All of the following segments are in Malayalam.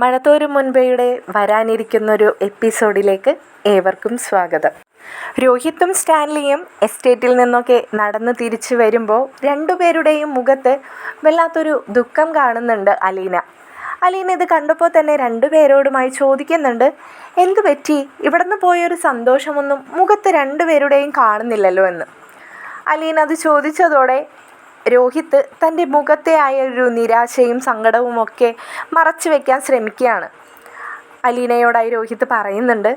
മഴത്തോരും മുൻപേയുടെ വരാനിരിക്കുന്നൊരു എപ്പിസോഡിലേക്ക് ഏവർക്കും സ്വാഗതം. രോഹിത്തും സ്റ്റാൻലിയും എസ്റ്റേറ്റിൽ നിന്നൊക്കെ നടന്ന് തിരിച്ചു വരുമ്പോൾ രണ്ടുപേരുടെയും മുഖത്ത് വല്ലാത്തൊരു ദുഃഖം കാണുന്നുണ്ട് അലീന ഇത് കണ്ടപ്പോൾ തന്നെ രണ്ടുപേരോടുമായി ചോദിക്കുന്നുണ്ട്, എന്തു പറ്റി? ഇവിടുന്ന് പോയൊരു സന്തോഷമൊന്നും മുഖത്ത് രണ്ടുപേരുടെയും കാണുന്നില്ലല്ലോ എന്ന്. അലീന അത് ചോദിച്ചതോടെ രോഹിത്ത് തൻ്റെ മുഖത്തെ ഒരു നിരാശയും സങ്കടവുമൊക്കെ മറച്ചു വയ്ക്കാൻ ശ്രമിക്കുകയാണ്. അലീനയോടായി രോഹിത്ത് പറയുന്നുണ്ട്,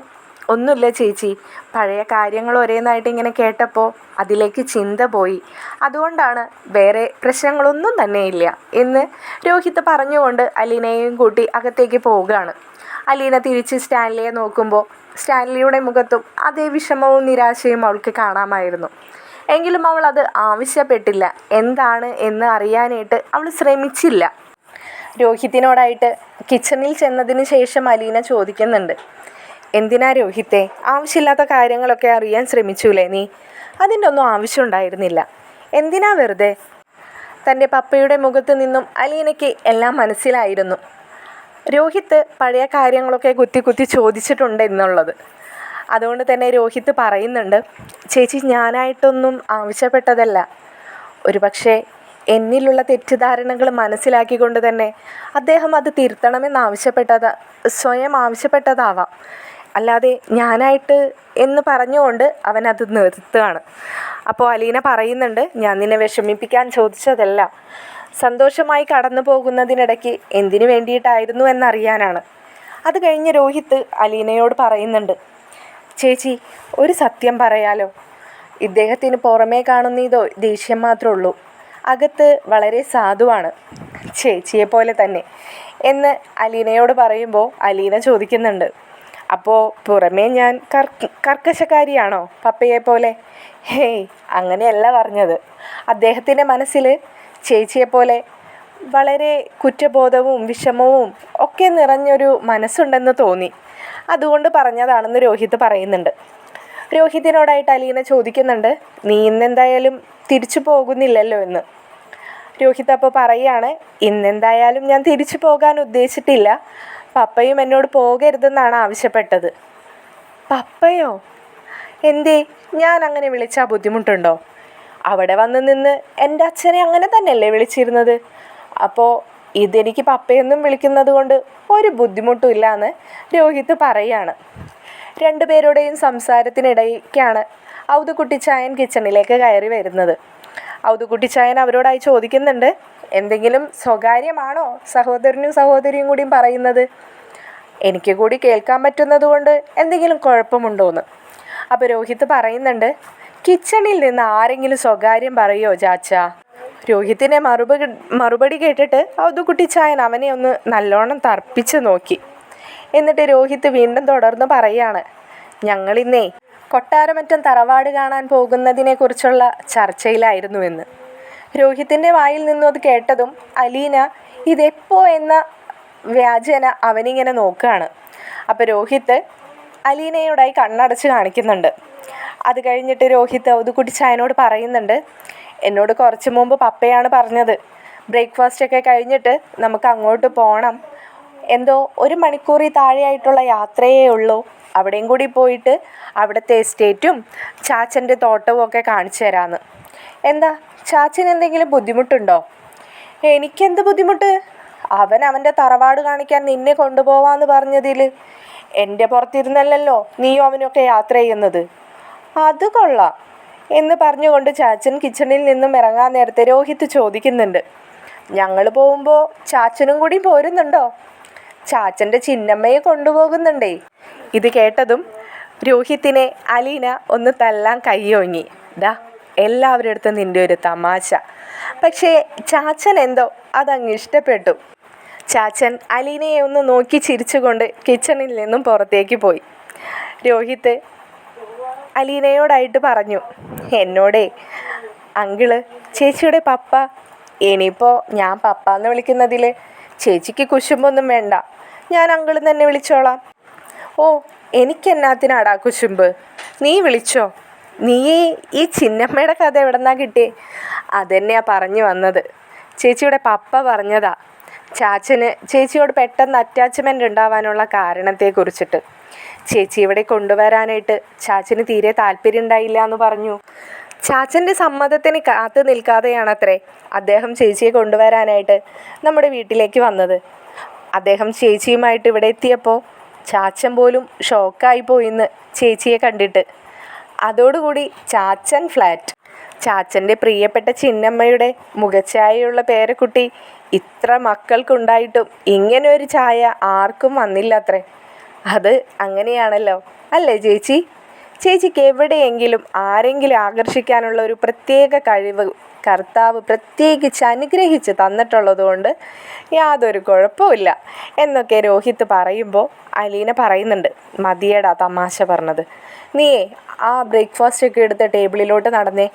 ഒന്നുമില്ല ചേച്ചി, പഴയ കാര്യങ്ങൾ ഒരേന്നായിട്ട് ഇങ്ങനെ കേട്ടപ്പോൾ അതിലേക്ക് ചിന്ത പോയി, അതുകൊണ്ടാണ്, വേറെ പ്രശ്നങ്ങളൊന്നും തന്നെയില്ല എന്ന് രോഹിത്ത് പറഞ്ഞുകൊണ്ട് അലീനയെയും കൂട്ടി അകത്തേക്ക് പോവുകയാണ്. അലീന തിരിച്ച് സ്റ്റാൻലിയെ നോക്കുമ്പോൾ സ്റ്റാൻലിയുടെ മുഖത്തും അതേ വിഷമവും നിരാശയും അവൾക്ക് കാണാമായിരുന്നു. എങ്കിലും അവൾ അത് ആവശ്യപ്പെട്ടില്ല. എന്താണ് എന്ന് അറിയാനായിട്ട് അവൾ ശ്രമിച്ചില്ല. രോഹിത്തിനോടായിട്ട് കിച്ചണിൽ ചെന്നതിന് ശേഷം അലീന ചോദിക്കുന്നുണ്ട്, എന്തിനാ രോഹിത്തെ ആവശ്യമില്ലാത്ത കാര്യങ്ങളൊക്കെ അറിയാൻ ശ്രമിച്ചൂലേ നീ? അതിൻ്റെ ഒന്നും ആവശ്യമുണ്ടായിരുന്നില്ല. എന്തിനാ വെറുതെ? തൻ്റെ പപ്പയുടെ മുഖത്ത് നിന്നും അലീനയ്ക്ക് എല്ലാം മനസ്സിലായിരുന്നു. രോഹിത്ത് പഴയ കാര്യങ്ങളൊക്കെ കുത്തി ചോദിച്ചിട്ടുണ്ട് എന്നുള്ളത്. അതുകൊണ്ട് തന്നെ രോഹിത്ത് പറയുന്നുണ്ട്, ചേച്ചി ഞാനായിട്ടൊന്നും ആവശ്യപ്പെട്ടതല്ല. ഒരുപക്ഷെ എന്നിലുള്ള തെറ്റിദ്ധാരണകൾ മനസ്സിലാക്കിക്കൊണ്ട് തന്നെ അദ്ദേഹം അത് തിരുത്തണമെന്ന് സ്വയം ആവശ്യപ്പെട്ടതാവാം. അല്ലാതെ ഞാനായിട്ട് എന്ന് പറഞ്ഞുകൊണ്ട് അവനത് നിർത്തുകയാണ്. അപ്പോൾ അലീന പറയുന്നുണ്ട്, ഞാൻ നിന്നെ വിഷമിപ്പിക്കാൻ ചോദിച്ചതല്ല, സന്തോഷമായി കടന്നു പോകുന്നതിനിടയ്ക്ക് എന്തിനു വേണ്ടിയിട്ടായിരുന്നു എന്നറിയാനാണ്. അത് കഴിഞ്ഞ് രോഹിത്ത് അലീനയോട് പറയുന്നുണ്ട്, ചേച്ചി ഒരു സത്യം പറയാലോ, ഇദ്ദേഹത്തിന് പുറമേ കാണുന്ന ദേഷ്യം മാത്രമേ ഉള്ളൂ, അകത്ത് വളരെ സാധുവാണ്, ചേച്ചിയെ പോലെ തന്നെ എന്ന് അലീനയോട് പറയുമ്പോൾ അലീന ചോദിക്കുന്നുണ്ട്, അപ്പോൾ പുറമേ ഞാൻ കർക്കശക്കാരിയാണോ പപ്പയെ പോലെ? ഹേയ്, അങ്ങനെയല്ല പറഞ്ഞത്. അദ്ദേഹത്തിൻ്റെ മനസ്സിൽ ചേച്ചിയെപ്പോലെ വളരെ കുറ്റബോധവും വിഷമവും ഒക്കെ നിറഞ്ഞൊരു മനസ്സുണ്ടെന്ന് തോന്നി, അതുകൊണ്ട് പറഞ്ഞതാണെന്ന് രോഹിത്ത് പറയുന്നുണ്ട്. രോഹിത്തിനോടായിട്ട് അലീന ചോദിക്കുന്നുണ്ട്, നീ ഇന്നെന്തായാലും തിരിച്ചു പോകുന്നില്ലല്ലോ എന്ന്. രോഹിത്ത് അപ്പോൾ പറയുകയാണ്, ഇന്നെന്തായാലും ഞാൻ തിരിച്ചു പോകാൻ ഉദ്ദേശിച്ചിട്ടില്ല, പപ്പയും എന്നോട് പോകരുതെന്നാണ് ആവശ്യപ്പെട്ടത്. പപ്പയോ? എന്തേ? ഞാൻ അങ്ങനെ വിളിച്ചാൽ ബുദ്ധിമുട്ടുണ്ടോ? അവിടെ വന്ന് നിന്ന് എൻ്റെ അച്ഛനെ അങ്ങനെ തന്നെയല്ലേ വിളിച്ചിരുന്നത്. അപ്പോൾ ഇതെനിക്ക് പപ്പയൊന്നും വിളിക്കുന്നത് കൊണ്ട് ഒരു ബുദ്ധിമുട്ടും ഇല്ലയെന്ന് രോഹിത്ത് പറയുകയാണ്. രണ്ടുപേരുടെയും സംസാരത്തിനിടയ്ക്കാണ് ഔതുകുട്ടിച്ചായൻ കിച്ചണിലേക്ക് കയറി വരുന്നത്. ഔതുകുട്ടിച്ചായൻ അവരോടായി ചോദിക്കുന്നുണ്ട്, എന്തെങ്കിലും സ്വകാര്യമാണോ സഹോദരനും സഹോദരിയും കൂടിയും പറയുന്നത്? എനിക്ക് കൂടി കേൾക്കാൻ പറ്റുന്നത് കൊണ്ട് എന്തെങ്കിലും കുഴപ്പമുണ്ടോയെന്ന്. അപ്പോൾ രോഹിത്ത് പറയുന്നുണ്ട്, കിച്ചണിൽ നിന്ന് ആരെങ്കിലും സ്വകാര്യം പറയുമോ ചാച്ചാ? രോഹിത്തിനെ മറുപടി കേട്ടിട്ട് ഔതുകുട്ടിച്ചായൻ അവനെ ഒന്ന് നല്ലോണം തർപ്പിച്ച് നോക്കി. എന്നിട്ട് രോഹിത്ത് വീണ്ടും തുടർന്ന് പറയാണ്, ഞങ്ങളിന്നേ കൊട്ടാരമറ്റം തറവാട് കാണാൻ പോകുന്നതിനെക്കുറിച്ചുള്ള ചർച്ചയിലായിരുന്നു എന്ന്. രോഹിത്തിൻ്റെ വായിൽ നിന്നും അത് കേട്ടതും അലീന ഇതെപ്പോ എന്ന വ്യാജേന അവനിങ്ങനെ നോക്കുകയാണ്. അപ്പോൾ രോഹിത്ത് അലീനയോടായി കണ്ണടച്ച് കാണിക്കുന്നുണ്ട്. അത് കഴിഞ്ഞിട്ട് രോഹിത്ത് ഔതുകുട്ടിച്ചായനോട് പറയുന്നുണ്ട്, എന്നോട് കുറച്ച് മുമ്പ് പപ്പയാണ് പറഞ്ഞത്, ബ്രേക്ക്ഫാസ്റ്റൊക്കെ കഴിഞ്ഞിട്ട് നമുക്ക് അങ്ങോട്ട് പോകണം, എന്തോ 1 മണിക്കൂറിൽ താഴെയായിട്ടുള്ള യാത്രയേ ഉള്ളൂ, അവിടെയും കൂടി പോയിട്ട് അവിടുത്തെ എസ്റ്റേറ്റും ചാച്ചൻ്റെ തോട്ടവും ഒക്കെ കാണിച്ചു തരാമെന്ന്. എന്താ ചാച്ചന് എന്തെങ്കിലും ബുദ്ധിമുട്ടുണ്ടോ? എനിക്കെന്ത് ബുദ്ധിമുട്ട്? അവൻ്റെ തറവാട് കാണിക്കാൻ നിന്നെ കൊണ്ടുപോവാമെന്ന് പറഞ്ഞതിൽ എൻ്റെ പുറത്തിരുന്നല്ലല്ലോ നീയും അവനൊക്കെ യാത്ര ചെയ്യുന്നത്. അത് കൊള്ളാം എന്ന് പറഞ്ഞുകൊണ്ട് ചാച്ചൻ കിച്ചണിൽ നിന്നും ഇറങ്ങാൻ നേരത്തെ രോഹിത്ത് ചോദിക്കുന്നുണ്ട്, ഞങ്ങൾ പോകുമ്പോൾ ചാച്ചനും കൂടി പോരുന്നുണ്ടോ? ചാച്ചൻ്റെ ചിന്നമ്മയെ കൊണ്ടുപോകുന്നുണ്ടേ. ഇത് കേട്ടതും രോഹിത്തിനെ അലീന ഒന്ന് തല്ലാൻ കയ്യോങ്ങി. എല്ലാവരുടെ അടുത്തും നിൻ്റെ ഒരു തമാശ. പക്ഷേ ചാച്ചൻ എന്തോ അതങ്ങ് ഇഷ്ടപ്പെട്ടു. ചാച്ചൻ അലീനയെ ഒന്ന് നോക്കി ചിരിച്ചുകൊണ്ട് കിച്ചണിൽ നിന്നും പുറത്തേക്ക് പോയി. രോഹിത്ത് അലീനയോടായിട്ട് പറഞ്ഞു, എന്നോടേ അങ്കിള് ചേച്ചിയുടെ പപ്പ, ഇനിയിപ്പോൾ ഞാൻ പപ്പ എന്ന് വിളിക്കുന്നതിൽ ചേച്ചിക്ക് കുശുമ്പൊന്നും വേണ്ട, ഞാൻ അങ്കിള് തന്നെ വിളിച്ചോളാം. ഓ, എനിക്കെന്നാത്തിനാടാ കുശുമ്പ്? നീ വിളിച്ചോ. നീ ഈ ചിന്നമ്മയുടെ കഥ എവിടെന്നാ കിട്ടിയേ? അതെന്നെയാ പറഞ്ഞു വന്നത്. ചേച്ചിയുടെ പപ്പ പറഞ്ഞതാ. ചാച്ചന് ചേച്ചിയോട് പെട്ടെന്ന് അറ്റാച്ച്മെൻ്റ് ഉണ്ടാവാനുള്ള കാരണത്തെക്കുറിച്ചിട്ട്. ചേച്ചി ഇവിടെ കൊണ്ടുവരാനായിട്ട് ചാച്ചന് തീരെ താല്പര്യം ഉണ്ടായില്ല എന്ന് പറഞ്ഞു. ചാച്ചൻ്റെ സമ്മതത്തിന് കാത്തു നിൽക്കാതെയാണത്രേ അദ്ദേഹം ചേച്ചിയെ കൊണ്ടുവരാനായിട്ട് നമ്മുടെ വീട്ടിലേക്ക് വന്നത്. അദ്ദേഹം ചേച്ചിയുമായിട്ട് ഇവിടെ എത്തിയപ്പോൾ ചാച്ചൻ പോലും ഷോക്കായി പോയിന്ന് ചേച്ചിയെ കണ്ടിട്ട്. അതോടുകൂടി ചാച്ചൻ ഫ്ലാറ്റ്. ചാച്ചൻ്റെ പ്രിയപ്പെട്ട ചിന്നമ്മയുടെ മുഖഛായയുള്ള പേരക്കുട്ടി ഇത്ര മക്കൾക്കുണ്ടായിട്ടും ഇങ്ങനെ ഒരു ഛായ ആർക്കും വന്നില്ല അത്രേ. അത് അങ്ങനെയാണല്ലോ അല്ലേ ചേച്ചി? ചേച്ചിക്ക് എവിടെയെങ്കിലും ആരെങ്കിലും ആകർഷിക്കാനുള്ള ഒരു പ്രത്യേക കഴിവ് കർത്താവ് പ്രത്യേകിച്ച് അനുഗ്രഹിച്ച് തന്നിട്ടുള്ളതുകൊണ്ട് യാതൊരു കുഴപ്പമില്ല എന്നൊക്കെ രോഹിത് പറയുമ്പോൾ അലീന പറയുന്നുണ്ട്, മതിയടാ തമാശ പറഞ്ഞത്. നീയേ ആ ബ്രേക്ക്ഫാസ്റ്റ് ഒക്കെ എടുത്ത് ടേബിളിലോട്ട് നടന്നേ,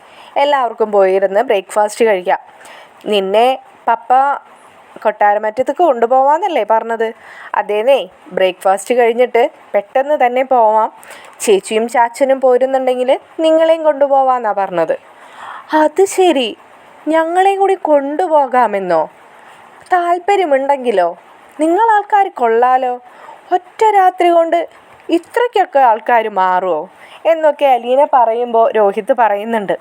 എല്ലാവർക്കും പോയിരുന്ന് ബ്രേക്ക്ഫാസ്റ്റ് കഴിക്കാം. നിന്നെ പപ്പ കൊട്ടാരമറ്റത്തേക്ക് കൊണ്ടുപോവാന്നല്ലേ പറഞ്ഞത്? അതേന്നേ, ബ്രേക്ക്ഫാസ്റ്റ് കഴിഞ്ഞിട്ട് പെട്ടെന്ന് തന്നെ പോവാം. ചേച്ചിയും ചാച്ചനും പോരുന്നുണ്ടെങ്കിൽ നിങ്ങളെയും കൊണ്ടുപോവാന്നാണ് പറഞ്ഞത്. അത് ശരി, ഞങ്ങളെയും കൂടി കൊണ്ടുപോകാമെന്നോ? താല്പര്യമുണ്ടെങ്കിലോ? നിങ്ങളാൾക്കാർ കൊള്ളാലോ, ഒറ്റ രാത്രി കൊണ്ട് ഇത്രയ്ക്കൊക്കെ ആൾക്കാർ മാറുമോ എന്നൊക്കെ അലീന പറയുമ്പോൾ രോഹിത് പറയുന്നുണ്ട്,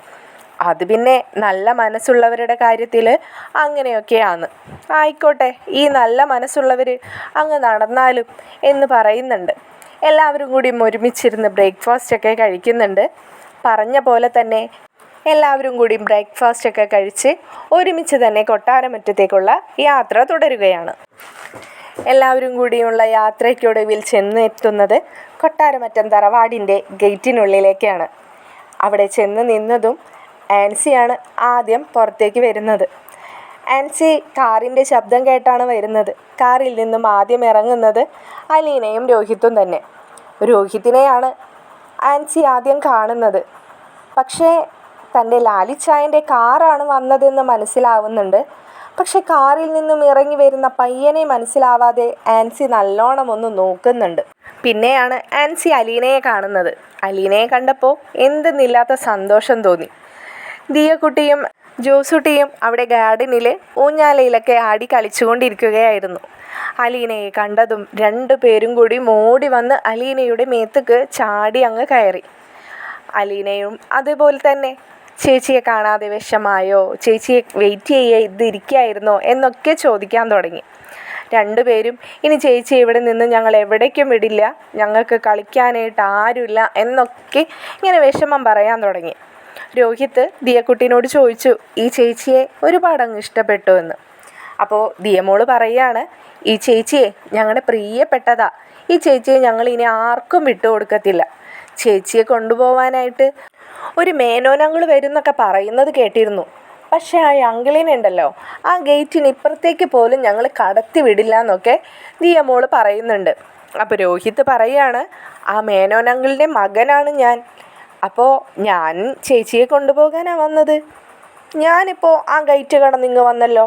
അത് പിന്നെ നല്ല മനസ്സുള്ളവരുടെ കാര്യത്തിൽ അങ്ങനെയൊക്കെയാണ്. ആയിക്കോട്ടെ, ഈ നല്ല മനസ്സുള്ളവർ അങ്ങ് നടന്നാലും എന്ന് പറയുന്നുണ്ട്. എല്ലാവരും കൂടി ഒരുമിച്ചിരുന്ന് ബ്രേക്ക്ഫാസ്റ്റൊക്കെ കഴിക്കുന്നുണ്ട്. പറഞ്ഞ പോലെ തന്നെ എല്ലാവരും കൂടി ബ്രേക്ക്ഫാസ്റ്റൊക്കെ കഴിച്ച് ഒരുമിച്ച് തന്നെ കൊട്ടാരമറ്റത്തേക്കുള്ള യാത്ര തുടരുകയാണ്. എല്ലാവരും കൂടിയുള്ള യാത്രയ്ക്കൊടുവിൽ ചെന്നെത്തുന്നത് കൊട്ടാരമറ്റം തറവാടിൻ്റെ ഗേറ്റിനുള്ളിലേക്കാണ്. അവിടെ ചെന്ന് നിന്നതും ആൻസിയാണ് ആദ്യം പുറത്തേക്ക് വരുന്നത്. ആൻസി കാറിൻ്റെ ശബ്ദം കേട്ടാണ് വരുന്നത്. കാറിൽ നിന്നും ആദ്യം ഇറങ്ങുന്നത് അലീനയും രോഹിത്തും തന്നെ. രോഹിത്തിനെയാണ് ആൻസി ആദ്യം കാണുന്നത്. പക്ഷേ തൻ്റെ ലാലിച്ചായൻ്റെ കാറാണ് വന്നതെന്ന് മനസ്സിലാവുന്നുണ്ട്. പക്ഷെ കാറിൽ നിന്നും ഇറങ്ങി വരുന്ന പയ്യനെ മനസ്സിലാവാതെ ആൻസി നല്ലോണം ഒന്ന് നോക്കുന്നുണ്ട്. പിന്നെയാണ് ആൻസി അലീനയെ കാണുന്നത്. അലീനയെ കണ്ടപ്പോൾ എന്തെന്നില്ലാത്ത സന്തോഷം തോന്നി. ദിയക്കുട്ടിയും ജോസുട്ടിയും അവിടെ ഗാർഡനിൽ ഊഞ്ഞാലയിലൊക്കെ ആടി കളിച്ചുകൊണ്ടിരിക്കുകയായിരുന്നു. അലീനയെ കണ്ടതും രണ്ടുപേരും കൂടി ഓടി വന്ന് അലീനയുടെ മേത്തേക്ക് ചാടി അങ്ങ് കയറി. അലീനയും അതുപോലെ തന്നെ ചേച്ചിയെ കാണാതെ വിഷമായോ, ചേച്ചിയെ വെയിറ്റ് ചെയ്തിരിക്കുകയായിരുന്നോ എന്നൊക്കെ ചോദിക്കാൻ തുടങ്ങി. രണ്ടുപേരും ഇനി ചേച്ചി ഇവിടെ നിന്ന് ഞങ്ങൾ എവിടേക്കും വിടില്ല, ഞങ്ങൾക്ക് കളിക്കാനായിട്ട് ആരുമില്ല എന്നൊക്കെ ഇങ്ങനെ വിഷമം പറയാൻ തുടങ്ങി. രോഹിത് ദിയക്കുട്ടീനോട് ചോദിച്ചു, ഈ ചേച്ചിയെ ഒരുപാട് അങ്ങ് ഇഷ്ടപ്പെട്ടു എന്ന്. അപ്പോൾ ദിയമോള് പറയുകയാണ്, ഈ ചേച്ചിയെ ഞങ്ങളുടെ പ്രിയപ്പെട്ടതാ, ഈ ചേച്ചിയെ ഞങ്ങൾ ഇനി ആർക്കും വിട്ടുകൊടുക്കത്തില്ല. ചേച്ചിയെ കൊണ്ടുപോകാനായിട്ട് ഒരു മേനോനങ്കിൾ വരുന്നൊക്കെ പറയുന്നത് കേട്ടിരുന്നു. പക്ഷേ ആ അങ്കിളിനുണ്ടല്ലോ, ആ ഗേറ്റിന് ഇപ്പുറത്തേക്ക് പോലും ഞങ്ങൾ കടത്തി വിടില്ല എന്നൊക്കെ ദിയമോള് പറയുന്നുണ്ട്. അപ്പോൾ രോഹിത് പറയുകയാണ്, ആ മേനോനങ്കിളിൻ്റെ മകനാണ് ഞാൻ. അപ്പോൾ ഞാൻ ചേച്ചിയെ കൊണ്ടുപോകാനാണ് വന്നത്. ഞാനിപ്പോൾ ആ ഗേറ്റ് കടന്നിങ്ങ് വന്നല്ലോ,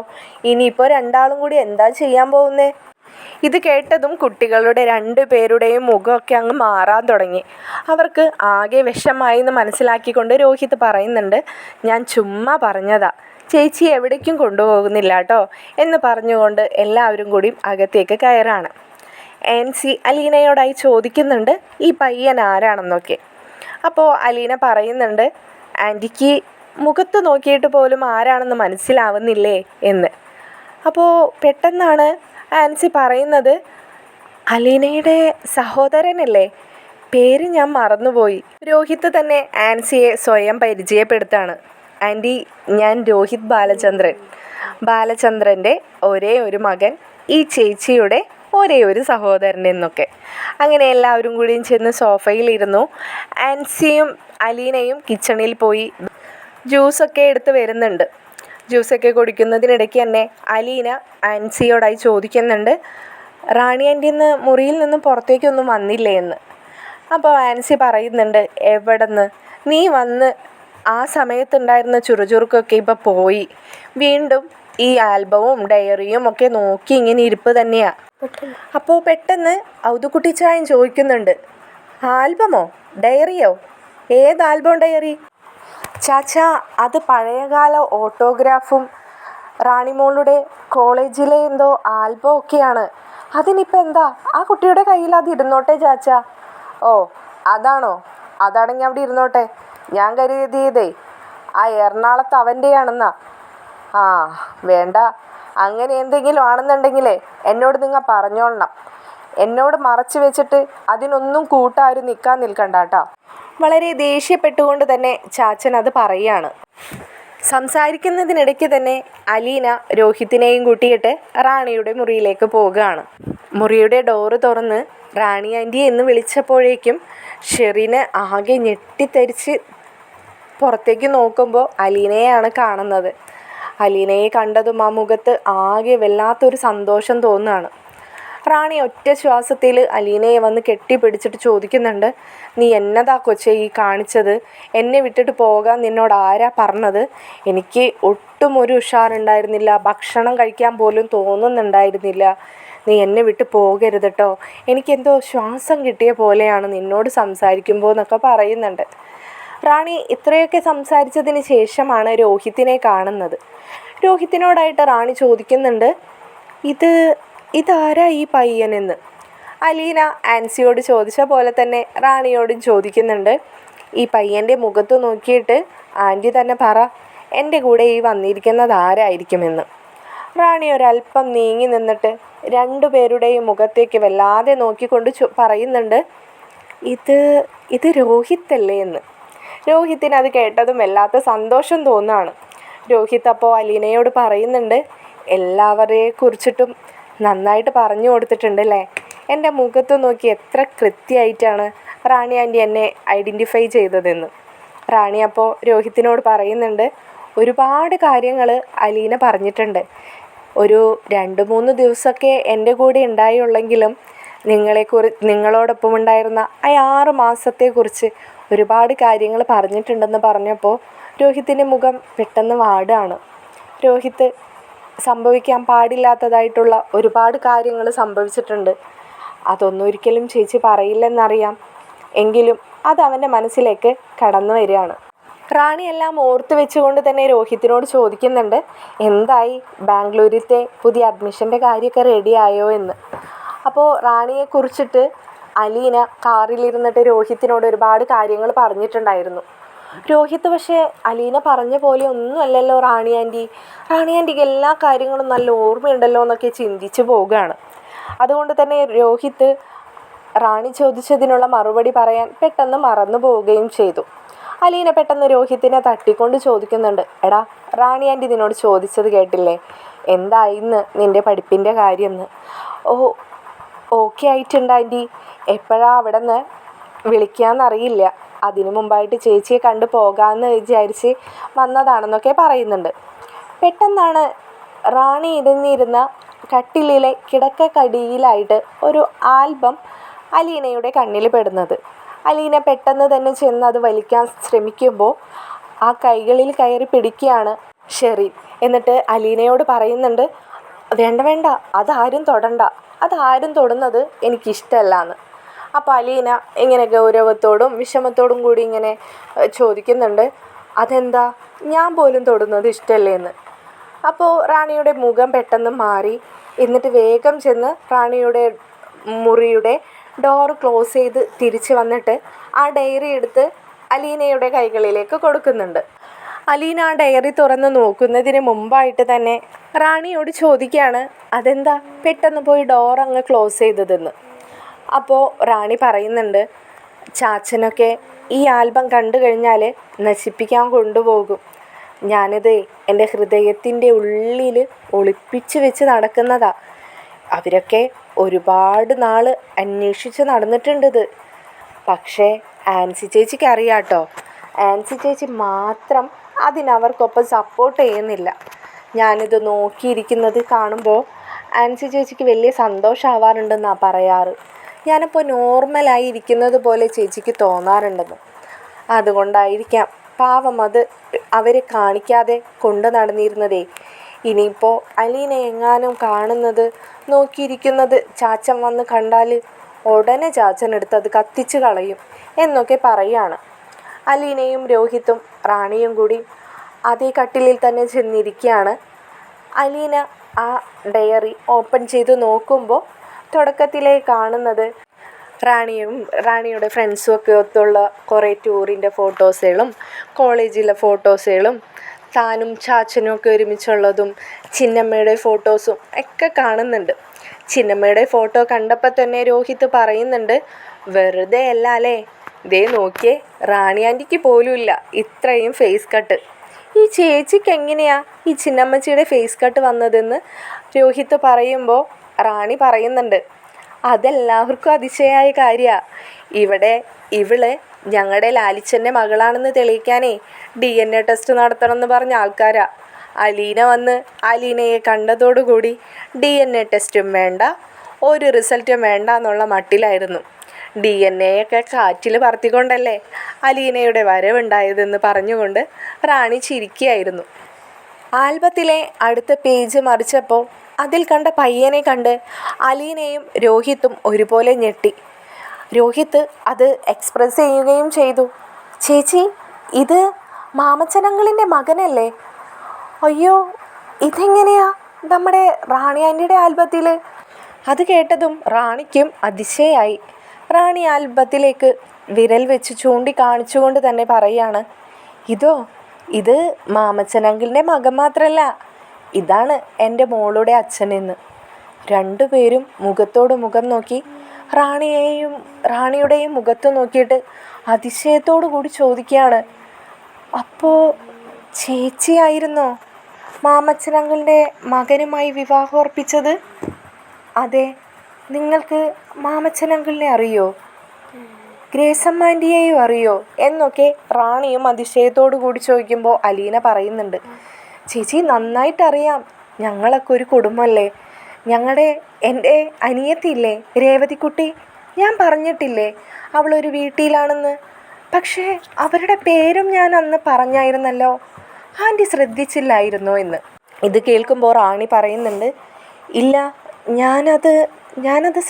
ഇനിയിപ്പോൾ രണ്ടാളും കൂടി എന്താ ചെയ്യാൻ പോകുന്നേ? ഇത് കേട്ടതും കുട്ടികളുടെ രണ്ടുപേരുടെയും മുഖമൊക്കെ അങ്ങ് മാറാൻ തുടങ്ങി. അവർക്ക് ആകെ വിഷമായി എന്ന് മനസ്സിലാക്കിക്കൊണ്ട് രോഹിത് പറയുന്നുണ്ട്, ഞാൻ ചുമ്മാ പറഞ്ഞതാ, ചേച്ചി എവിടേക്കും കൊണ്ടുപോകുന്നില്ല കേട്ടോ എന്ന് പറഞ്ഞുകൊണ്ട് എല്ലാവരും കൂടി അകത്തേക്ക് കയറാണ്. ആൻസി അലീനയോടായി ചോദിക്കുന്നുണ്ട്, ഈ പയ്യൻ ആരാണെന്നൊക്കെ. അപ്പോൾ അലീന പറയുന്നുണ്ട്, ആൻറ്റിക്ക് മുഖത്ത് നോക്കിയിട്ട് പോലും ആരാണെന്ന് മനസ്സിലാവുന്നില്ലേ എന്ന്. അപ്പോൾ പെട്ടെന്നാണ് ആൻസി പറയുന്നത്, അലീനയുടെ സഹോദരനല്ലേ, പേര് ഞാൻ മറന്നുപോയി. രോഹിത് തന്നെ ആൻസിയെ സ്വയം പരിചയപ്പെടുത്താണ്. ആൻറ്റി, ഞാൻ രോഹിത് ബാലചന്ദ്രൻ്റെ ഒരേ ഒരു മകൻ, ഈ ചേച്ചിയുടെ ഒരേ ഒരു സഹോദരൻ എന്നൊക്കെ. അങ്ങനെ എല്ലാവരും കൂടിയും ചെന്ന് സോഫയിലിരുന്നു. ആൻസിയും അലീനയും കിച്ചണിൽ പോയി ജ്യൂസൊക്കെ എടുത്ത് വരുന്നുണ്ട്. ജ്യൂസൊക്കെ കുടിക്കുന്നതിനിടയ്ക്ക് തന്നെ അലീന ആൻസിയോടായി ചോദിക്കുന്നുണ്ട്, റാണി ആൻറ്റി ഇന്ന് മുറിയിൽ നിന്നും പുറത്തേക്കൊന്നും വന്നില്ലേ എന്ന്. അപ്പോൾ ആൻസി പറയുന്നുണ്ട്, എവിടെന്ന്, നീ വന്ന് ആ സമയത്തുണ്ടായിരുന്ന ചുറുചുറുക്കൊക്കെ ഇപ്പോൾ പോയി, വീണ്ടും ഈ ആൽബവും ഡയറിയും ഒക്കെ നോക്കി ഇങ്ങനെ ഇരിപ്പ് തന്നെയാണ്. അപ്പോൾ പെട്ടെന്ന് ഔതുക്കുട്ടിച്ചായൻ ചോദിക്കുന്നുണ്ട്, ആൽബമോ ഡയറിയോ? ഏത് ആൽബം ഡയറി? ചാച്ചാ, അത് പഴയകാല ഓട്ടോഗ്രാഫും റാണിമോളുടെ കോളേജിലെ എന്തോ ആൽബം ഒക്കെയാണ്. അതിനിപ്പോൾ എന്താ, ആ കുട്ടിയുടെ കയ്യിൽ അത് ഇരുന്നോട്ടെ ചാച്ച. ഓ അതാണോ? അതാണെങ്കിൽ അവിടെ ഇരുന്നോട്ടെ. ഞാൻ കരുതിയതേ ആ എറണാകുളത്ത് അവൻ്റെയാണെന്നാ. ആ വേണ്ട, അങ്ങനെ എന്തെങ്കിലും ആണെന്നുണ്ടെങ്കിലേ എന്നോട് നിങ്ങൾ പറഞ്ഞോളണം. എന്നോട് മറച്ചു വെച്ചിട്ട് അതിനൊന്നും കൂട്ടാരും നിൽക്കണ്ട കേട്ടോ. വളരെ ദേഷ്യപ്പെട്ടുകൊണ്ട് തന്നെ ചാച്ചൻ അത് പറയുകയാണ്. സംസാരിക്കുന്നതിനിടയ്ക്ക് തന്നെ അലീന രോഹിത്തിനെയും കൂട്ടിയിട്ട് റാണിയുടെ മുറിയിലേക്ക് പോവുകയാണ്. മുറിയുടെ ഡോറ് തുറന്ന് റാണി ആൻറ്റി എന്ന് വിളിച്ചപ്പോഴേക്കും ഷെറിന് ആകെ ഞെട്ടിത്തരിച്ച് പുറത്തേക്ക് നോക്കുമ്പോൾ അലീനയെയാണ് കാണുന്നത്. അലീനയെ കണ്ടതും ആ മുഖത്ത് ആകെ വല്ലാത്തൊരു സന്തോഷം തോന്നുകയാണ്. റാണി ഒറ്റ ശ്വാസത്തിൽ അലീനയെ വന്ന് കെട്ടിപ്പിടിച്ചിട്ട് ചോദിക്കുന്നുണ്ട്, നീ എന്നതാ കൊച്ചേ ഈ കാണിച്ചത്? എന്നെ വിട്ടിട്ട് പോകാൻ നിന്നോട് ആരാ പറഞ്ഞത്? എനിക്ക് ഒട്ടും ഒരു ഉഷാറുണ്ടായിരുന്നില്ല, ഭക്ഷണം കഴിക്കാൻ പോലും തോന്നുന്നുണ്ടായിരുന്നില്ല. നീ എന്നെ വിട്ട് പോകരുത് കേട്ടോ, എനിക്കെന്തോ ശ്വാസം കിട്ടിയ പോലെയാണ് നിന്നോട് സംസാരിക്കുമ്പോൾ എന്നൊക്കെ പറയുന്നുണ്ട്. റാണി ഇത്രയൊക്കെ സംസാരിച്ചതിന് ശേഷമാണ് രോഹിത്തിനെ കാണുന്നത്. രോഹിത്തിനോടായിട്ട് റാണി ചോദിക്കുന്നുണ്ട്, ഇതാരാ ഈ പയ്യനെന്ന്. അലീന ആൻസിയോട് ചോദിച്ച പോലെ തന്നെ റാണിയോടും ചോദിക്കുന്നുണ്ട്. ഈ പയ്യൻ്റെ മുഖത്ത് നോക്കിയിട്ട് ആൻറ്റി തന്നെ പറ, എൻ്റെ കൂടെ ഈ വന്നിരിക്കുന്നത് ആരായിരിക്കുമെന്ന്. റാണി ഒരല്പം നീങ്ങി നിന്നിട്ട് രണ്ടുപേരുടെയും മുഖത്തേക്ക് വല്ലാതെ നോക്കിക്കൊണ്ട് പറയുന്നുണ്ട്, ഇത് രോഹിത് അല്ലേ എന്ന്. രോഹിത്തിന് അത് കേട്ടതും വല്ലാത്ത സന്തോഷം തോന്നുകയാണ്. രോഹിത് അപ്പോൾ അലീനയോട് പറയുന്നുണ്ട്, എല്ലാവരെയെ കുറിച്ചിട്ടും നന്നായിട്ട് പറഞ്ഞു കൊടുത്തിട്ടുണ്ട് അല്ലേ. എൻ്റെ മുഖത്ത് നോക്കി എത്ര കൃത്യമായിട്ടാണ് റാണി ആൻറ്റി എന്നെ ഐഡൻറ്റിഫൈ ചെയ്തതെന്ന്. റാണി അപ്പോൾ രോഹിത്തിനോട് പറയുന്നുണ്ട്, ഒരുപാട് കാര്യങ്ങൾ അലീന പറഞ്ഞിട്ടുണ്ട്. ഒരു 2-3 ദിവസമൊക്കെ എൻ്റെ കൂടെ ഉണ്ടായുള്ളെങ്കിലും നിങ്ങളോടൊപ്പം ഉണ്ടായിരുന്ന ആ 6 മാസത്തെക്കുറിച്ച് ഒരുപാട് കാര്യങ്ങൾ പറഞ്ഞിട്ടുണ്ടെന്ന് പറഞ്ഞപ്പോൾ രോഹിത്തിൻ്റെ മുഖം പെട്ടെന്ന് വാടുകയാണ്. രോഹിത്ത് സംഭവിക്കാൻ പാടില്ലാത്തതായിട്ടുള്ള ഒരുപാട് കാര്യങ്ങൾ സംഭവിച്ചിട്ടുണ്ട്. അതൊന്നും ഒരിക്കലും ചേച്ചി പറയില്ലെന്നറിയാം, എങ്കിലും അത് അവൻ്റെ മനസ്സിലേക്ക് കടന്നു വരികയാണ്. റാണി എല്ലാം ഓർത്ത് വെച്ചുകൊണ്ട് തന്നെ രോഹിത്തിനോട് ചോദിക്കുന്നുണ്ട്, എന്തായി ബാംഗ്ലൂരിലത്തെ പുതിയ അഡ്മിഷൻ്റെ കാര്യമൊക്കെ റെഡിയായോ എന്ന്. അപ്പോൾ റാണിയെക്കുറിച്ചിട്ട് അലീന കാറിലിരുന്നിട്ട് രോഹിത്തിനോട് ഒരുപാട് കാര്യങ്ങൾ പറഞ്ഞിട്ടുണ്ടായിരുന്നു. രോഹിത്ത് പക്ഷേ അലീന പറഞ്ഞ പോലെ ഒന്നുമല്ലല്ലോ റാണി ആൻറ്റിക്ക് എല്ലാ കാര്യങ്ങളും നല്ല ഓർമ്മയുണ്ടല്ലോ എന്നൊക്കെ ചിന്തിച്ച് പോവുകയാണ്. അതുകൊണ്ട് തന്നെ രോഹിത്ത് റാണി ചോദിച്ചതിനുള്ള മറുപടി പറയാൻ പെട്ടെന്ന് മറന്നു പോവുകയും ചെയ്തു. അലീന പെട്ടെന്ന് രോഹിത്തിനെ തട്ടിക്കൊണ്ട് ചോദിക്കുന്നുണ്ട്, എടാ റാണി ആൻറ്റി നിന്നോട് ചോദിച്ചത് കേട്ടില്ലേ, എന്തായിന്ന് നിൻ്റെ പഠിപ്പിൻ്റെ കാര്യം എന്ന്. ഓക്കെ ആയിട്ടുണ്ട് ആൻറ്റി, എപ്പോഴാണ് അവിടെ നിന്ന് വിളിക്കാമെന്നറിയില്ല, അതിനു മുമ്പായിട്ട് ചേച്ചിയെ കണ്ടു പോകാമെന്ന് വിചാരിച്ച് വന്നതാണെന്നൊക്കെ പറയുന്നുണ്ട്. പെട്ടെന്നാണ് റാണി ഇരുന്നിരുന്ന കട്ടിലിലെ കിടക്കക്കടിയിലായിട്ട് ഒരു ആൽബം അലീനയുടെ കണ്ണിൽ പെടുന്നത്. അലീന പെട്ടെന്ന് തന്നെ ചെന്ന് അത് വലിക്കാൻ ശ്രമിക്കുമ്പോൾ ആ കൈകളിൽ കയറി പിടിക്കുകയാണ് ഷെറിൻ. എന്നിട്ട് അലീനയോട് പറയുന്നുണ്ട്, വേണ്ട അതാരും തൊടുന്നത് എനിക്കിഷ്ടമല്ല എന്ന്. അപ്പോൾ അലീന ഇങ്ങനെ ഗൗരവത്തോടും വിഷമത്തോടും കൂടി ഇങ്ങനെ ചോദിക്കുന്നുണ്ട്, അതെന്താ, ഞാൻ പോലും തൊടുന്നത് ഇഷ്ടമല്ലേ എന്ന്. അപ്പോൾ റാണിയുടെ മുഖം പെട്ടെന്ന് മാറി. എന്നിട്ട് വേഗം ചെന്ന് റാണിയുടെ മുറിയുടെ ഡോർ ക്ലോസ് ചെയ്ത് തിരിച്ച് വന്നിട്ട് ആ ഡയറി എടുത്ത് അലീനയുടെ കൈകളിലേക്ക് കൊടുക്കുന്നുണ്ട്. അലീന ആ ഡയറി തുറന്ന് നോക്കുന്നതിന് മുമ്പായിട്ട് തന്നെ റാണിയോട് ചോദിക്കുകയാണ്, അതെന്താ പെട്ടെന്ന് പോയി ഡോർ അങ്ങ് ക്ലോസ് ചെയ്തതെന്ന്. അപ്പോൾ റാണി പറയുന്നുണ്ട്, ചാച്ചനൊക്കെ ഈ ആൽബം കണ്ടു കഴിഞ്ഞാൽ നശിപ്പിക്കാൻ കൊണ്ടുപോകും. ഞാനിത് എൻ്റെ ഹൃദയത്തിൻ്റെ ഉള്ളിൽ ഒളിപ്പിച്ച് വെച്ച് നടക്കുന്നതാ. അവരൊക്കെ ഒരുപാട് നാൾ അന്വേഷിച്ച് നടന്നിട്ടുണ്ടിത്. പക്ഷേ ആൻസി ചേച്ചിക്ക് അറിയാം കേട്ടോ, ആൻസി ചേച്ചി മാത്രം അതിനവർക്കൊപ്പം സപ്പോർട്ട് ചെയ്യുന്നില്ല. ഞാനിത് നോക്കിയിരിക്കുന്നത് കാണുമ്പോൾ ആൻസി ചേച്ചിക്ക് വലിയ സന്തോഷമാവാറുണ്ടെന്നാണ് പറയാറ്. ഞാനിപ്പോൾ നോർമലായി ഇരിക്കുന്നത് പോലെ ചേച്ചിക്ക് തോന്നാറുണ്ടെന്ന്. അതുകൊണ്ടായിരിക്കാം പാവം അത് അവരെ കാണിക്കാതെ കൊണ്ട് നടന്നിരുന്നതേ. ഇനിയിപ്പോൾ അലീന എങ്ങാനും കാണുന്നത് നോക്കിയിരിക്കുന്നത് ചാച്ചൻ വന്ന് കണ്ടാൽ ഉടനെ ചാച്ചനെടുത്ത് അത് കത്തിച്ച് കളയും എന്നൊക്കെ പറയുകയാണ്. അലീനയും രോഹിത്തും റാണിയും കൂടി അതേ കട്ടിലിൽ തന്നെ ചെന്നിരിക്കുകയാണ്. അലീന ആ ഡയറി ഓപ്പൺ ചെയ്ത് നോക്കുമ്പോൾ തുടക്കത്തിലേ കാണുന്നത് റാണിയുടെ ഫ്രണ്ട്സും ഒക്കെ ഒത്തുള്ള കുറേ ടൂറിൻ്റെ ഫോട്ടോസുകളും കോളേജിലെ ഫോട്ടോസുകളും താനും ചാച്ചനും ഒക്കെ ഒരുമിച്ചുള്ളതും ചിന്നമ്മയുടെ ഫോട്ടോസും ഒക്കെ കാണുന്നുണ്ട്. ചിന്നമ്മയുടെ ഫോട്ടോ കണ്ടപ്പോൾ തന്നെ രോഹിത് പറയുന്നുണ്ട്, വെറുതെ അല്ല അല്ലേ, ദേ നോക്കിയേ, റാണി ആൻറ്റിക്ക് പോലുമില്ല ഇത്രയും ഫേസ് കട്ട്. ഈ ചേച്ചിക്ക് എങ്ങനെയാ ഈ ചിന്നമ്മച്ചിയുടെ ഫേസ് കട്ട് വന്നതെന്ന് രോഹിത് പറയുമ്പോൾ റാണി പറയുന്നുണ്ട്, അതെല്ലാവർക്കും അതിശയമായ കാര്യമാണ്. ഇവള് ഞങ്ങളുടെ ലാലിച്ചൻ്റെ മകളാണെന്ന് തെളിയിക്കാനേ DNA ടെസ്റ്റ് നടത്തണമെന്ന് പറഞ്ഞ ആൾക്കാരാ. അലീന വന്ന് അലീനയെ കണ്ടതോടുകൂടി DNA ടെസ്റ്റും വേണ്ട, ഒരു റിസൾട്ടും വേണ്ട എന്നുള്ള മട്ടിലായിരുന്നു. DNA ഒക്കെ കാറ്റിൽ പറത്തിക്കൊണ്ടല്ലേ അലീനയുടെ വരവുണ്ടായതെന്ന് പറഞ്ഞുകൊണ്ട് റാണി ചിരിക്കുകയായിരുന്നു. ആൽബത്തിലെ അടുത്ത പേജ് മറിച്ചപ്പോൾ അതിൽ കണ്ട പയ്യനെ കണ്ട് അലീനയും രോഹിത്തും ഒരുപോലെ ഞെട്ടി. രോഹിത്ത് അത് എക്സ്പ്രസ് ചെയ്യുകയും ചെയ്തു. ചേച്ചി, ഇത് മാമച്ചനങ്ങളിൻ്റെ മകനല്ലേ? അയ്യോ, ഇതെങ്ങനെയാ നമ്മുടെ റാണി ആൻറ്റിയുടെ ആൽബത്തിൽ? അത് കേട്ടതും റാണിക്കും അതിശയായി. റാണി ആൽബത്തിലേക്ക് വിരൽ വെച്ച് ചൂണ്ടിക്കാണിച്ചുകൊണ്ട് തന്നെ പറയാണ്, ഇത് മാമച്ചനങ്കിളിൻ്റെ മകൻ മാത്രമല്ല, ഇതാണ് എൻ്റെ മോളുടെ അച്ഛനെന്ന്. രണ്ടുപേരും മുഖത്തോട് മുഖം നോക്കി റാണിയുടെയും മുഖത്ത് നോക്കിയിട്ട് അതിശയത്തോടു കൂടി ചോദിക്കുകയാണ്, അപ്പോൾ ചേച്ചിയായിരുന്നോ മാമച്ചനങ്കിളിൻ്റെ മകനുമായി വിവാഹം ഉറപ്പിച്ചത്? അതെ. നിങ്ങൾക്ക് മാമച്ചനങ്കിളിനെ അറിയോ? ഗ്രേസമ്മ ആൻറ്റിയെയും അറിയോ എന്നൊക്കെ റാണിയും അതിശയത്തോടു കൂടി ചോദിക്കുമ്പോൾ അലീന പറയുന്നുണ്ട്, ചേച്ചി നന്നായിട്ടറിയാം, ഞങ്ങളൊക്കെ ഒരു കുടുംബമല്ലേ. എൻ്റെ അനിയത്തിയില്ലേ രേവതിക്കുട്ടി, ഞാൻ പറഞ്ഞിട്ടില്ലേ അവളൊരു വീട്ടിലാണെന്ന്? പക്ഷേ അവരുടെ പേരും ഞാൻ അന്ന് പറഞ്ഞായിരുന്നല്ലോ, ആൻറ്റി ശ്രദ്ധിച്ചില്ലായിരുന്നോ എന്ന്. ഇത് കേൾക്കുമ്പോൾ റാണി പറയുന്നുണ്ട്, ഇല്ല, ഞാനത്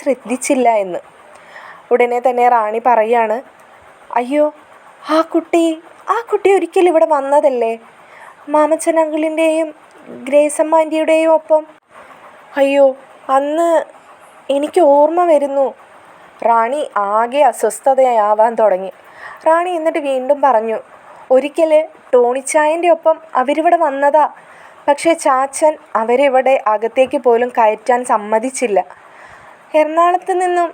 ശ്രദ്ധിച്ചില്ല എന്ന്. ഉടനെ തന്നെ റാണി പറയാണ്, അയ്യോ, ആ കുട്ടി ഒരിക്കൽ ഇവിടെ വന്നതല്ലേ മാമച്ചൻ അങ്കിളിൻ്റെയും ഗ്രേസമ്മ ആൻറ്റിയുടെയും ഒപ്പം? അയ്യോ, അന്ന് എനിക്ക് ഓർമ്മ വരുന്നു. റാണി ആകെ അസ്വസ്ഥതയാവാൻ തുടങ്ങി. റാണി എന്നിട്ട് വീണ്ടും പറഞ്ഞു, ഒരിക്കൽ ടോണിച്ചായൻ്റെ ഒപ്പം അവരിവിടെ വന്നതാ. പക്ഷേ ചാച്ചൻ അവരിവിടെ അകത്തേക്ക് പോലും കയറ്റാൻ സമ്മതിച്ചില്ല. എറണാകുളത്ത് നിന്നും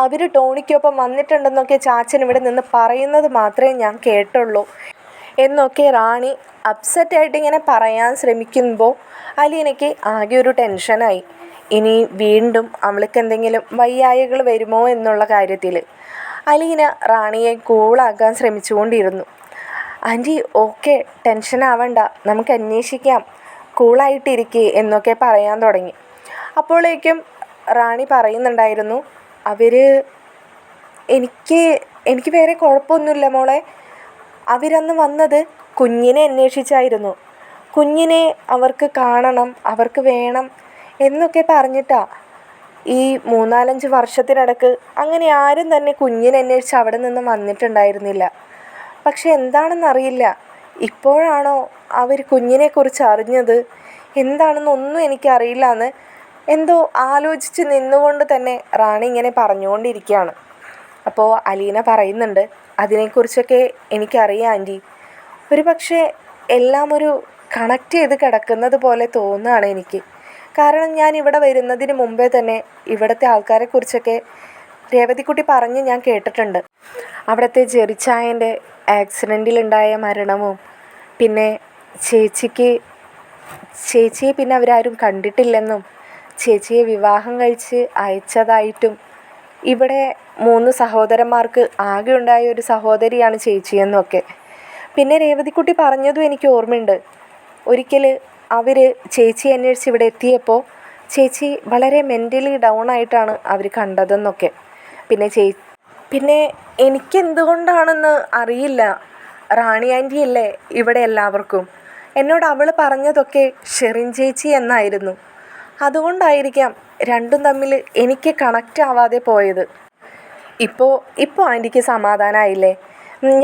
അവർ ടോണിക്കൊപ്പം വന്നിട്ടുണ്ടെന്നൊക്കെ ചാച്ചൻ ഇവിടെ നിന്ന് പറയുന്നത് മാത്രമേ ഞാൻ കേട്ടുള്ളൂ എന്നൊക്കെ റാണി അപ്സെറ്റായിട്ട് ഇങ്ങനെ പറയാൻ ശ്രമിക്കുമ്പോൾ അലീനയ്ക്ക് ആകെ ഒരു ടെൻഷനായി. ഇനി വീണ്ടും അവൾക്ക് എന്തെങ്കിലും വയ്യായ്കകൾ വരുമോ എന്നുള്ള കാര്യത്തിൽ അലീന റാണിയെ കൂളാക്കാൻ ശ്രമിച്ചുകൊണ്ടിരുന്നു. ആൻറ്റി, ഓക്കെ, ടെൻഷനാവണ്ട, നമുക്ക് അന്വേഷിക്കാം, കൂളായിട്ടിരിക്കുക എന്നൊക്കെ പറയാൻ തുടങ്ങി. അപ്പോഴേക്കും റാണി പറയുന്നുണ്ടായിരുന്നു, എനിക്ക് വേറെ കുഴപ്പമൊന്നുമില്ല മോളെ. അവരന്ന് വന്നത് കുഞ്ഞിനെ അന്വേഷിച്ചായിരുന്നു. കുഞ്ഞിനെ അവർക്ക് കാണണം, അവർക്ക് വേണം എന്നൊക്കെ പറഞ്ഞിട്ടാ. ഈ 3-4 വർഷത്തിനിടക്ക് അങ്ങനെ ആരും തന്നെ കുഞ്ഞിനെ അന്വേഷിച്ച് അവിടെ നിന്ന് വന്നിട്ടുണ്ടായിരുന്നില്ല. പക്ഷെ എന്താണെന്നറിയില്ല, ഇപ്പോഴാണോ അവർ കുഞ്ഞിനെക്കുറിച്ച് അറിഞ്ഞത്, എന്താണെന്നൊന്നും എനിക്കറിയില്ല എന്ന് എന്തോ ആലോചിച്ച് നിന്നുകൊണ്ട് തന്നെ റാണി ഇങ്ങനെ പറഞ്ഞുകൊണ്ടിരിക്കുകയാണ്. അപ്പോൾ അലീന പറയുന്നുണ്ട്, അതിനെക്കുറിച്ചൊക്കെ എനിക്കറിയാം ആൻറ്റി. ഒരു പക്ഷേ എല്ലാം ഒരു കണക്റ്റ് ചെയ്ത് കിടക്കുന്നത് പോലെ തോന്നുകയാണ് എനിക്ക്. കാരണം ഞാൻ ഇവിടെ വരുന്നതിന് മുമ്പേ തന്നെ ഇവിടുത്തെ ആൾക്കാരെക്കുറിച്ചൊക്കെ രേവതിക്കുട്ടി പറഞ്ഞ് ഞാൻ കേട്ടിട്ടുണ്ട്. അവിടുത്തെ ജെറിച്ചായൻ്റെ ആക്സിഡൻറ്റിലുണ്ടായ മരണവും പിന്നെ ചേച്ചിയെ പിന്നെ അവരാരും കണ്ടിട്ടില്ലെന്നും ചേച്ചിയെ വിവാഹം കഴിച്ച് അയച്ചതായിട്ടും ഇവിടെ 3 സഹോദരന്മാർക്ക് ആകെ ഉണ്ടായ ഒരു സഹോദരിയാണ് ചേച്ചിയെന്നൊക്കെ പിന്നെ രേവതിക്കുട്ടി പറഞ്ഞതും എനിക്ക് ഓർമ്മയുണ്ട്. ഒരിക്കൽ അവർ ചേച്ചി അന്വേഷിച്ച് ഇവിടെ എത്തിയപ്പോൾ ചേച്ചി വളരെ മെൻ്റലി ഡൗൺ ആയിട്ടാണ് അവർ കണ്ടതെന്നൊക്കെ. പിന്നെ എനിക്കെന്തുകൊണ്ടാണെന്ന് അറിയില്ല, റാണി ആൻറ്റിയല്ലേ ഇവിടെ എല്ലാവർക്കും. എന്നോട് അവൾ പറഞ്ഞതൊക്കെ ഷെറിൻ ചേച്ചി എന്നായിരുന്നു. അതുകൊണ്ടായിരിക്കാം രണ്ടും തമ്മിൽ എനിക്ക് കണക്റ്റ് ആവാതെ പോയത്. ഇപ്പോൾ ആൻറ്റിക്ക് സമാധാനമായില്ലേ?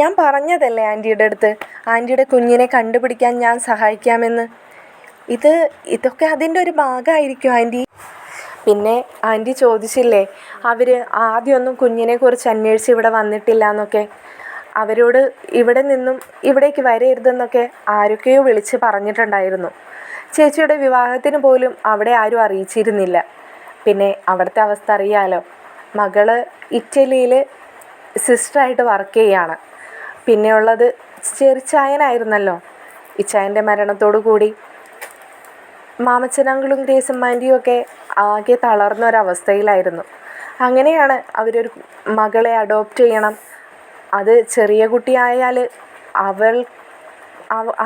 ഞാൻ പറഞ്ഞതല്ലേ ആൻറ്റിയുടെ അടുത്ത്, ആൻറ്റിയുടെ കുഞ്ഞിനെ കണ്ടുപിടിക്കാൻ ഞാൻ സഹായിക്കാമെന്ന്. ഇതൊക്കെ അതിൻ്റെ ഒരു ഭാഗമായിരിക്കും ആൻറ്റി. പിന്നെ ആൻറ്റി ചോദിച്ചില്ലേ, അവർ ആദ്യമൊന്നും കുഞ്ഞിനെക്കുറിച്ച് അന്വേഷിച്ച് ഇവിടെ വന്നിട്ടില്ല എന്നൊക്കെ. അവരോട് ഇവിടെ നിന്നും ഇവിടേക്ക് വരരുതെന്നൊക്കെ ആരൊക്കെയോ വിളിച്ച് പറഞ്ഞിട്ടുണ്ടായിരുന്നു. ചേച്ചിയുടെ വിവാഹത്തിന് പോലും അവിടെ ആരും അറിയിച്ചിരുന്നില്ല. പിന്നെ അവിടുത്തെ അവസ്ഥ അറിയാലോ. മകള് ഇറ്റലിയിൽ സിസ്റ്ററായിട്ട് വർക്ക് ചെയ്യുകയാണ്. പിന്നെയുള്ളത് ചെറിച്ചായനായിരുന്നല്ലോ. ഇച്ചായൻ്റെ മരണത്തോടു കൂടി മാമച്ചനങ്ങളും ഗ്രേസമ്മാൻ്റെയും ഒക്കെ ആകെ തളർന്നൊരവസ്ഥയിലായിരുന്നു. അങ്ങനെയാണ് അവരൊരു മകളെ അഡോപ്റ്റ് ചെയ്യണം. അത് ചെറിയ കുട്ടിയായാൽ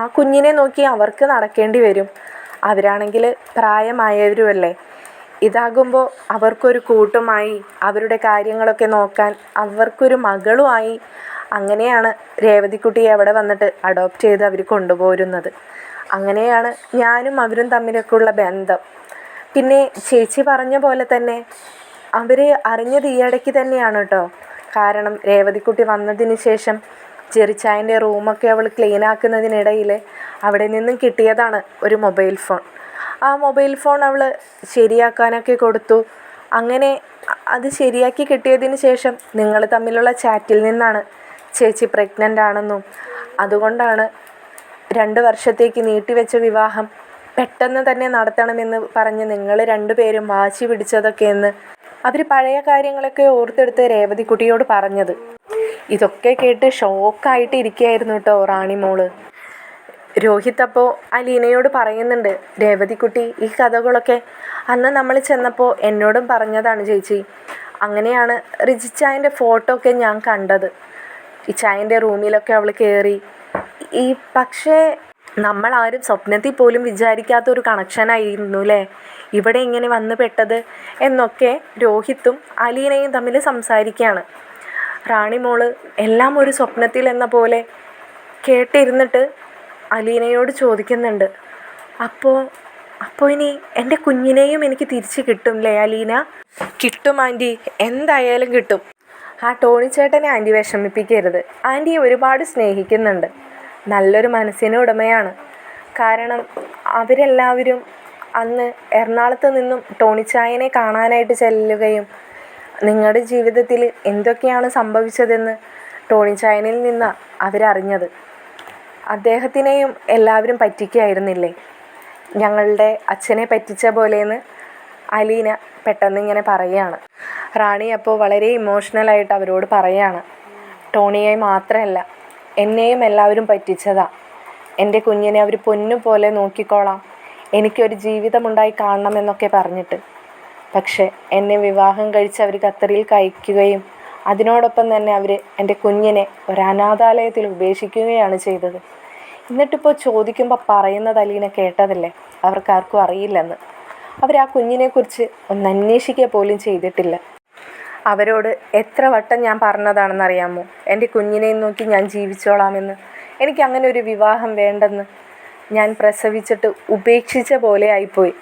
ആ കുഞ്ഞിനെ നോക്കി അവർക്ക് നടക്കേണ്ടി വരും. അവരാണെങ്കിൽ പ്രായമായവരുമല്ലേ. ഇതാകുമ്പോൾ അവർക്കൊരു കൂട്ടുമായി, അവരുടെ കാര്യങ്ങളൊക്കെ നോക്കാൻ അവർക്കൊരു മകളുമായി. അങ്ങനെയാണ് രേവതിക്കുട്ടിയെ അവിടെ വന്നിട്ട് അഡോപ്റ്റ് ചെയ്ത് അവർ കൊണ്ടുപോരുന്നത്. അങ്ങനെയാണ് ഞാനും അവരും തമ്മിലൊക്കെ ഉള്ള ബന്ധം. പിന്നെ ചേച്ചി പറഞ്ഞ പോലെ തന്നെ അവർ അറിഞ്ഞത് ഈയിടയ്ക്ക് തന്നെയാണ് കേട്ടോ. കാരണം രേവതിക്കുട്ടി വന്നതിന് ശേഷം ചെറിച്ചായൻ്റെ റൂമൊക്കെ അവൾ ക്ലീൻ ആക്കുന്നതിനിടയിൽ അവിടെ നിന്നും കിട്ടിയതാണ് ഒരു മൊബൈൽ ഫോൺ. ആ മൊബൈൽ ഫോൺ അവൾ ശരിയാക്കാനൊക്കെ കൊടുത്തു. അങ്ങനെ അത് ശരിയാക്കി കിട്ടിയതിന് ശേഷം നിങ്ങൾ തമ്മിലുള്ള ചാറ്റിൽ നിന്നാണ് ചേച്ചി പ്രഗ്നൻ്റ് ആണെന്നും അതുകൊണ്ടാണ് 2 വർഷത്തേക്ക് നീട്ടിവെച്ച വിവാഹം പെട്ടെന്ന് തന്നെ നടത്തണമെന്ന് പറഞ്ഞ് നിങ്ങൾ രണ്ടുപേരും വാശി പിടിച്ചതൊക്കെയെന്ന് അവർ പഴയ കാര്യങ്ങളൊക്കെ ഓർത്തെടുത്ത് രേവതിക്കുട്ടിയോട് പറഞ്ഞത്. ഇതൊക്കെ കേട്ട് ഷോക്കായിട്ട് ഇരിക്കുകയായിരുന്നു കേട്ടോ റാണി മോള്. രോഹിത് അപ്പോൾ അലീനയോട് പറയുന്നുണ്ട്, രേവതിക്കുട്ടി ഈ കഥകളൊക്കെ അന്ന് നമ്മൾ ചെന്നപ്പോൾ എന്നോടും പറഞ്ഞതാണ് ചേച്ചി. അങ്ങനെയാണ് റിജിച്ചായൻ്റെ ഫോട്ടോ ഒക്കെ ഞാൻ കണ്ടത്. ഈ ചായൻ്റെ റൂമിലൊക്കെ അവൾ കയറി. പക്ഷേ നമ്മളാരും സ്വപ്നത്തിൽ പോലും വിചാരിക്കാത്തൊരു കണക്ഷനായിരുന്നു അല്ലേ ഇവിടെ ഇങ്ങനെ വന്ന് പെട്ടത് എന്നൊക്കെ രോഹിത്തും അലീനയും തമ്മിൽ സംസാരിക്കുകയാണ്. റാണി മോള് എല്ലാം ഒരു സ്വപ്നത്തിൽ എന്ന പോലെ കേട്ടിരുന്നിട്ട് അലീനയോട് ചോദിക്കുന്നുണ്ട്, അപ്പോൾ ഇനി എൻ്റെ കുഞ്ഞിനെയും എനിക്ക് തിരിച്ച് കിട്ടും അല്ലേ അലീന? കിട്ടും ആൻറ്റി, എന്തായാലും കിട്ടും. ആ ടോണിച്ചേട്ടനെ ആൻറ്റി വിഷമിപ്പിക്കരുത്. ആൻറ്റിയെ ഒരുപാട് സ്നേഹിക്കുന്നുണ്ട്. നല്ലൊരു മനസ്സിന് ഉടമയാണ്. കാരണം അവരെല്ലാവരും അന്ന് എറണാകുളത്ത് നിന്നും ടോണിച്ചായനെ കാണാനായിട്ട് ചെല്ലുകയും നിങ്ങളുടെ ജീവിതത്തിൽ എന്തൊക്കെയാണ് സംഭവിച്ചതെന്ന് ടോണിച്ചായനിൽ നിന്നാണ് അവരറിഞ്ഞത്. അദ്ദേഹത്തിനെയും എല്ലാവരും പറ്റിക്കുകയായിരുന്നില്ലേ, ഞങ്ങളുടെ അച്ഛനെ പറ്റിച്ച പോലെയെന്ന് അലീന പെട്ടെന്ന് ഇങ്ങനെ പറയുകയാണ്. റാണി അപ്പോൾ വളരെ ഇമോഷണലായിട്ട് അവരോട് പറയുകയാണ്, ടോണിയെ മാത്രമല്ല എന്നെയും എല്ലാവരും പറ്റിച്ചതാ. എൻ്റെ കുഞ്ഞിനെ അവർ പൊന്നു പോലെ നോക്കിക്കോളാം, എനിക്കൊരു ജീവിതമുണ്ടായി കാണണമെന്നൊക്കെ പറഞ്ഞിട്ട്. പക്ഷേ എന്നെ വിവാഹം കഴിച്ച് അവർ ഖത്തറിൽ കയക്കുകയും അതിനോടൊപ്പം തന്നെ അവർ എൻ്റെ കുഞ്ഞിനെ ഒരു അനാഥാലയത്തിൽ ഉപേക്ഷിക്കുകയാണ് ചെയ്തത്. എന്നിട്ടിപ്പോൾ ചോദിക്കുമ്പോൾ പറയുന്നത് അലീന കേട്ടതല്ലേ, അവർക്കാർക്കും അറിയില്ലെന്ന്. അവർ ആ കുഞ്ഞിനെക്കുറിച്ച് ഒന്ന് അന്വേഷിക്കുക പോലും ചെയ്തിട്ടില്ല. അവരോട് എത്ര വട്ടം ഞാൻ പറഞ്ഞതാണെന്നറിയാമോ, എൻ്റെ കുഞ്ഞിനെയും നോക്കി ഞാൻ ജീവിച്ചോളാമെന്ന്. എനിക്ക് അങ്ങനെ ഒരു വിവാഹം വേണ്ടെന്ന്. ഞാൻ പ്രസവിച്ചിട്ട് ഉപേക്ഷിച്ച പോലെ ആയിപ്പോയി.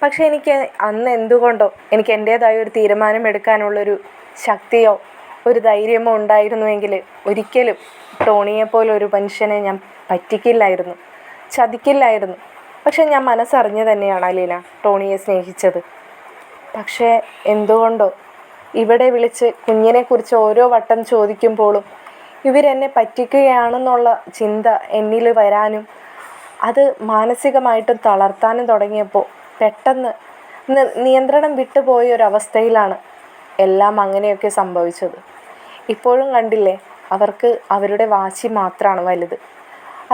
പക്ഷേ എനിക്ക് അന്ന് എന്തുകൊണ്ടോ എനിക്ക് എൻ്റേതായ ഒരു തീരുമാനം എടുക്കാനുള്ളൊരു ശക്തിയോ ഒരു ധൈര്യമോ ഉണ്ടായിരുന്നുവെങ്കിൽ ഒരിക്കലും ടോണിയെപ്പോലെ ഒരു മനുഷ്യനെ ഞാൻ പറ്റിക്കില്ലായിരുന്നു, ചതിക്കില്ലായിരുന്നു. പക്ഷെ ഞാൻ മനസ്സറിഞ്ഞ് തന്നെയാണ് അലീന ടോണിയെ സ്നേഹിച്ചത്. പക്ഷേ എന്തുകൊണ്ടോ ഇവിടെ വിളിച്ച് കുഞ്ഞിനെക്കുറിച്ച് ഓരോ വട്ടം ചോദിക്കുമ്പോഴും ഇവരെന്നെ പറ്റിക്കുകയാണെന്നുള്ള ചിന്ത എന്നിൽ വരാനും അത് മാനസികമായിട്ടും തളർത്താനും തുടങ്ങിയപ്പോൾ പെട്ടെന്ന് നിയന്ത്രണം വിട്ടുപോയൊരവസ്ഥയിലാണ് എല്ലാം അങ്ങനെയൊക്കെ സംഭവിച്ചത്. ഇപ്പോഴും കണ്ടില്ലേ, അവർക്ക് അവരുടെ വാശി മാത്രമാണ് വലുത്.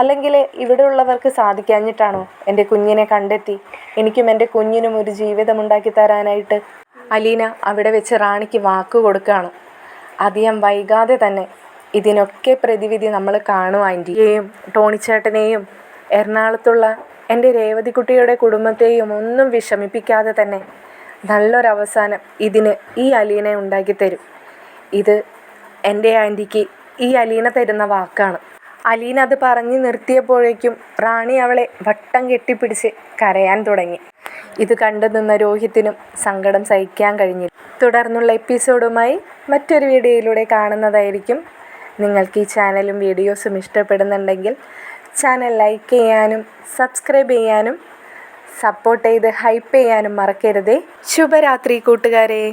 അല്ലെങ്കിൽ ഇവിടെയുള്ളവർക്ക് സാധിക്കാഞ്ഞിട്ടാണോ എൻ്റെ കുഞ്ഞിനെ കണ്ടെത്തി എനിക്കും എൻ്റെ കുഞ്ഞിനും ഒരു ജീവിതമുണ്ടാക്കി തരാനായിട്ട്? അലീന അവിടെ വെച്ച് റാണിക്ക് വാക്ക് കൊടുക്കുകയാണ്. അധികം വൈകാതെ തന്നെ ഇതിനൊക്കെ പ്രതിവിധി നമ്മൾ കാണും. ആൻറ്റിയെയും ടോണിച്ചേട്ടനെയും എറണാകുളത്തുള്ള എൻ്റെ രേവതിക്കുട്ടിയുടെ കുടുംബത്തെയും ഒന്നും വിഷമിപ്പിക്കാതെ തന്നെ നല്ലൊരവസാനം ഇതിന് ഈ അലീന ഉണ്ടാക്കിത്തരും. ഇത് എൻ്റെ ആൻറ്റിക്ക് ഈ അലീന തരുന്ന വാക്കാണ്. അലീന അത് പറഞ്ഞ് നിർത്തിയപ്പോഴേക്കും റാണി അവളെ വട്ടം കെട്ടിപ്പിടിച്ച് കരയാൻ തുടങ്ങി. ഇത് കണ്ടു നിന്ന രോഹിത്തിനും സങ്കടം സഹിക്കാൻ കഴിഞ്ഞില്ല. തുടർന്നുള്ള എപ്പിസോഡുമായി മറ്റൊരു വീഡിയോയിലൂടെ കാണുന്നതായിരിക്കും. നിങ്ങൾക്ക് ഈ ചാനലും വീഡിയോസും ഇഷ്ടപ്പെടുന്നുണ്ടെങ്കിൽ ചാനൽ ലൈക്ക് ചെയ്യാനും സബ്സ്ക്രൈബ് ചെയ്യാനും സപ്പോർട്ട് ചെയ്ത് ഹൈപ്പ് ചെയ്യാനും മറക്കരുതേ. ശുഭരാത്രി കൂട്ടുകാരെ.